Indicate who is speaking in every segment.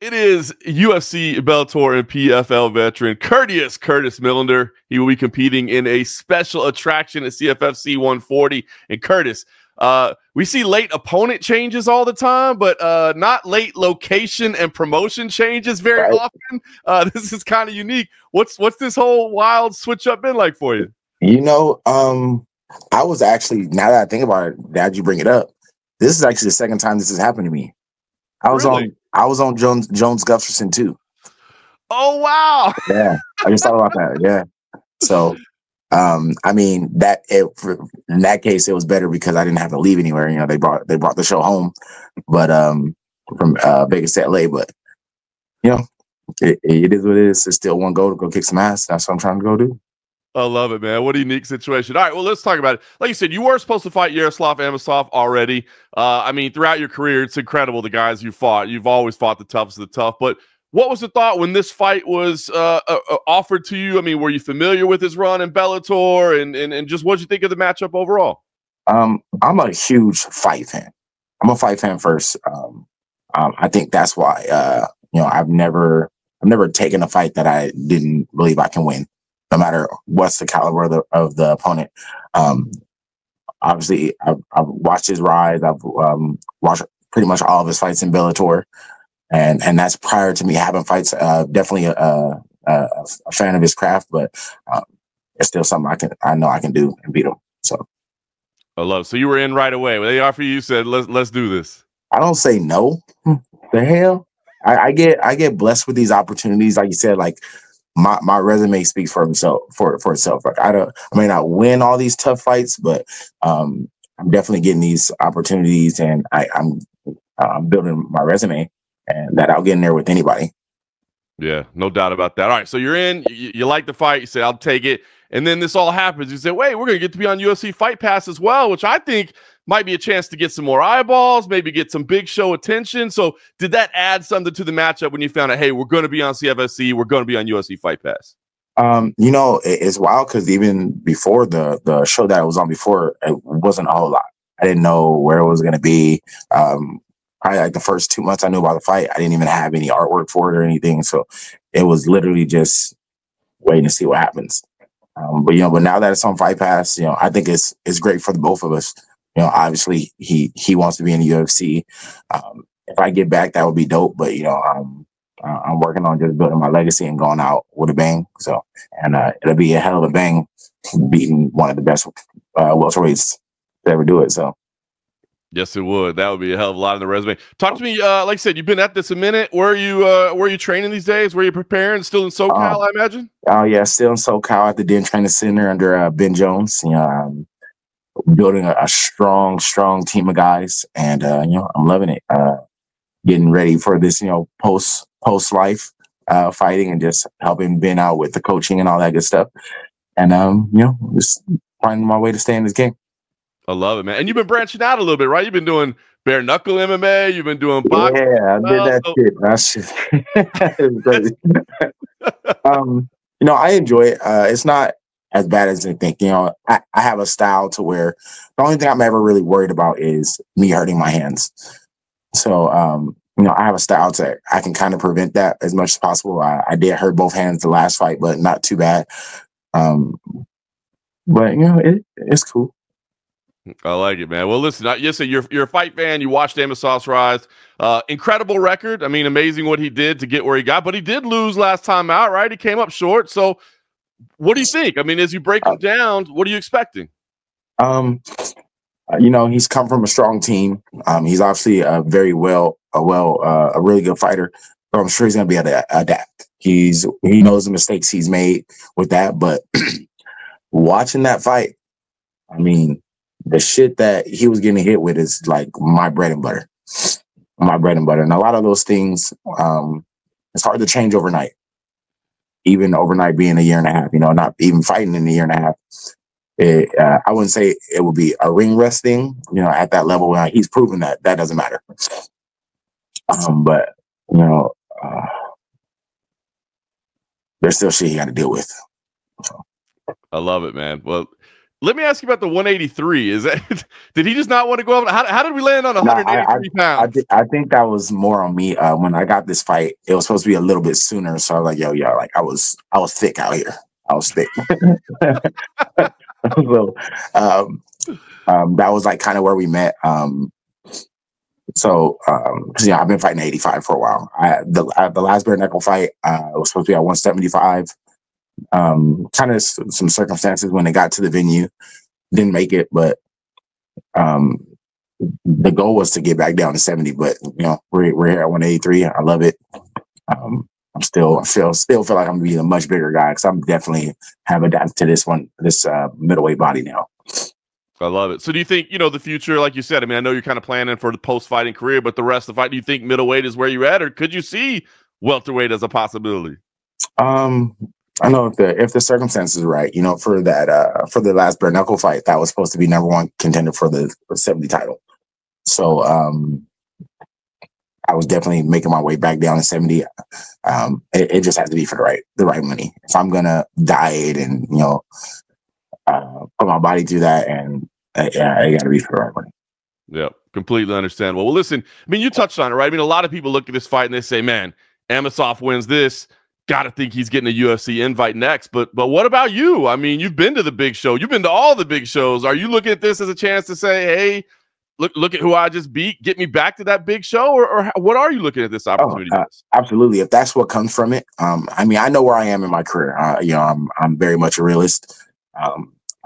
Speaker 1: It is UFC, Bellator, and PFL veteran Curtis Millender. He will be competing in a special attraction at CFFC 140. And Curtis, we see late opponent changes all the time, but not late location and promotion changes very
Speaker 2: Right.
Speaker 1: often. This is kind of unique. What's this whole wild switch up been like for you?
Speaker 2: I was actually, now that I think about it, glad you bring it up. This is actually the second time this has happened to me. I was on Jones Gustafson too.
Speaker 1: Oh wow!
Speaker 2: Yeah, I just thought about that. Yeah, so I mean in that case it was better because I didn't have to leave anywhere. You know, they brought the show home, but from Vegas to LA. But you know, it is what it is. It's still one goal to go kick some ass. That's what I'm trying to go do.
Speaker 1: I love it, man. What a unique situation. All right, well, let's talk about it. Like you said, you were supposed to fight Yaroslav Amosov already. I mean, throughout your career, it's incredible the guys you fought. You've always fought the toughest of the tough. But what was the thought when this fight was offered to you? I mean, were you familiar with his run in Bellator? And just what did you think of the matchup overall?
Speaker 2: I'm a huge fight fan. I'm a fight fan first. I think that's why, I've never taken a fight that I didn't believe I can win, no matter what's the caliber of the opponent. Obviously, I've watched his rise. I've watched pretty much all of his fights in Bellator, and that's prior to me having fights. Definitely a fan of his craft, but it's still something I know I can do and beat him. So
Speaker 1: I love. So you were in right away. When they offer you said, "Let's do this."
Speaker 2: I don't say no. The hell, I get blessed with these opportunities. Like you said, like. My resume speaks for himself for itself. Like I may not win all these tough fights, but I'm definitely getting these opportunities, and I'm building my resume, and that I'll get in there with anybody.
Speaker 1: Yeah, no doubt about that. All right, so you're in. You like the fight. You say, "I'll take it," and then this all happens. You say, "Wait, we're going to get to be on UFC Fight Pass as well," which I think might be a chance to get some more eyeballs, maybe get some big show attention. So did that add something to the matchup when you found out, hey, we're going to be on CFSC, we're going to be on UFC Fight Pass?
Speaker 2: It's wild because even before the show that I was on before, it wasn't a whole lot. I didn't know where it was going to be. Probably like the first 2 months I knew about the fight, I didn't even have any artwork for it or anything. So it was literally just waiting to see what happens. But now that it's on Fight Pass, I think it's great for the both of us. Obviously he wants to be in the UFC. If I get back, that would be dope. But I'm working on just building my legacy and going out with a bang. So, and it'll be a hell of a bang, beating one of the best welterweights to ever do it. So,
Speaker 1: yes, it would. That would be a hell of a lot on the resume. Talk to me. Like I said, you've been at this a minute. Where are you training these days? Where are you preparing? Still in SoCal, I imagine.
Speaker 2: Oh yeah, still in SoCal at the Den Training Center under Ben Jones. Building a strong team of guys, and I'm loving it. Getting ready for this, post life fighting, and just helping Ben out with the coaching and all that good stuff. And just finding my way to stay in this game.
Speaker 1: I love it, man. And you've been branching out a little bit, right? You've been doing bare knuckle MMA. You've been doing boxing.
Speaker 2: Yeah, I did that shit. I enjoy it. It's not as bad as I think. I have a style to where the only thing I'm ever really worried about is me hurting my hands. So, I have a style to I can kind of prevent that as much as possible. I did hurt both hands the last fight, but not too bad. But it's cool.
Speaker 1: I like it, man. Well, listen, you're a fight fan. You watched Amosov's rise. Incredible record. I mean, amazing what he did to get where he got, but he did lose last time out, right? He came up short. So what do you think? I mean, as you break him down, what are you expecting?
Speaker 2: He's come from a strong team. He's obviously a really good fighter. So I'm sure he's going to be able to adapt. He knows the mistakes he's made with that, but watching that fight, I mean, the shit that he was getting hit with is like my bread and butter. And a lot of those things, it's hard to change overnight. Even overnight being a year and a half, not even fighting in a year and a half. I wouldn't say it would be a ring rust thing, at that level. He's proven that doesn't matter. But there's still shit he got to deal with.
Speaker 1: I love it, man. Well, Let me ask you about the 183. Is that did he just not want to go up? How did we land on 183 pounds?
Speaker 2: I think that was more on me. When I got this fight, it was supposed to be a little bit sooner. So I was like, yo, like I was thick out here. I was thick. So that was like kind of where we met. So I've been fighting 85 for a while. The last bare knuckle fight was supposed to be at 175. Kind of some circumstances when they got to the venue, didn't make it, but the goal was to get back down to 70. But we're here at 183. I love it. I feel like I'm gonna be a much bigger guy because I'm definitely have adapted to this middleweight body now.
Speaker 1: I love it. So do you think, the future, like you said, I mean, I know you're kind of planning for the post-fighting career, but the rest of the fight, do you think middleweight is where you're at, or could you see welterweight as a possibility?
Speaker 2: I know if the circumstances are right, for the last bare knuckle fight, that was supposed to be #1 contender for the 70 title. So I was definitely making my way back down to 70. It just has to be for the right money. If I'm gonna diet and put my body through that, and it got to be for the right money.
Speaker 1: Yeah, completely understandable. Well, listen, I mean, you touched on it, right? I mean, a lot of people look at this fight and they say, man, Amosov wins this. Got to think he's getting a UFC invite next. But what about you? I mean, you've been to the big show. You've been to all the big shows. Are you looking at this as a chance to say, hey, look at who I just beat, get me back to that big show? Or what are you looking at this opportunity?
Speaker 2: Absolutely. If that's what comes from it. I mean, I know where I am in my career. I'm very much a realist.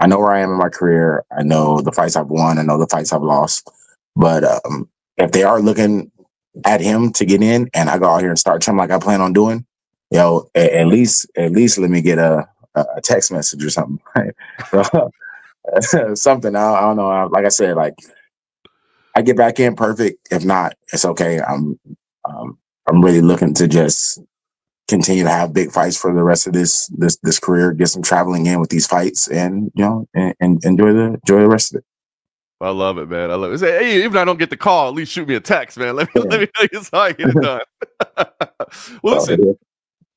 Speaker 2: I know where I am in my career. I know the fights I've won. I know the fights I've lost. But if they are looking at him to get in, and I go out here and start training like I plan on doing, at least let me get a text message or something. Something. I don't know. Like I said, like I get back in perfect. If not, it's okay. I'm really looking to just continue to have big fights for the rest of this career, get some traveling in with these fights, and and enjoy the rest of it.
Speaker 1: I love it, man. I love it. Hey, even if I don't get the call, at least shoot me a text, man. Let me know how I get it done. Well, listen,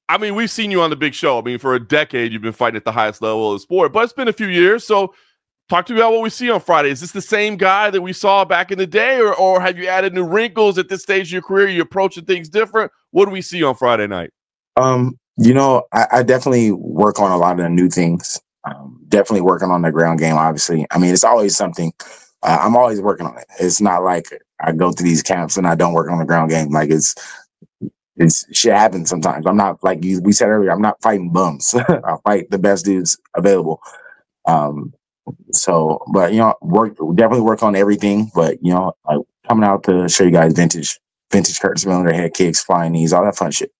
Speaker 1: I mean, we've seen you on the big show. I mean, for a decade, you've been fighting at the highest level of the sport, but it's been a few years. So talk to me about what we see on Friday. Is this the same guy that we saw back in the day, or have you added new wrinkles at this stage of your career? You're approaching things different. What do we see on Friday night?
Speaker 2: I definitely work on a lot of the new things. Definitely working on the ground game, obviously. I mean, it's always something. I'm always working on it. It's not like I go to these camps and I don't work on the ground game. Like it's shit happens sometimes. I'm not, like we said earlier, I'm not fighting bums. I fight the best dudes available. So, but definitely work on everything. But like coming out to show you guys vintage Curtis Miller, head kicks, flying knees, all that fun shit.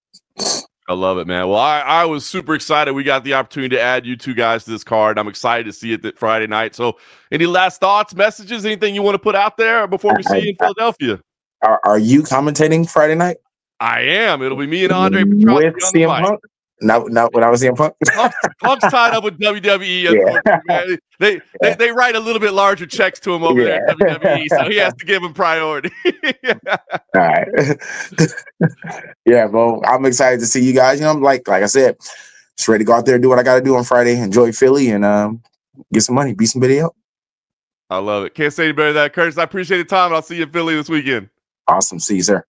Speaker 1: I love it, man. Well, I was super excited. We got the opportunity to add you two guys to this card. I'm excited to see it Friday night. So any last thoughts, messages, anything you want to put out there before we see you in Philadelphia?
Speaker 2: Are you commentating Friday night?
Speaker 1: I am. It'll be me and Andre Petrosky
Speaker 2: with CM Punk. No, when I was CM Punk.
Speaker 1: Punk's tied up with WWE. Yeah. They write a little bit larger checks to him over there at WWE, so he has to give him priority.
Speaker 2: All right. Yeah, well, I'm excited to see you guys. Like I said, just ready to go out there and do what I got to do on Friday. Enjoy Philly and get some money, beat some video.
Speaker 1: I love it. Can't say any better than that, Curtis. I appreciate the time. I'll see you in Philly this weekend.
Speaker 2: Awesome. See you, sir.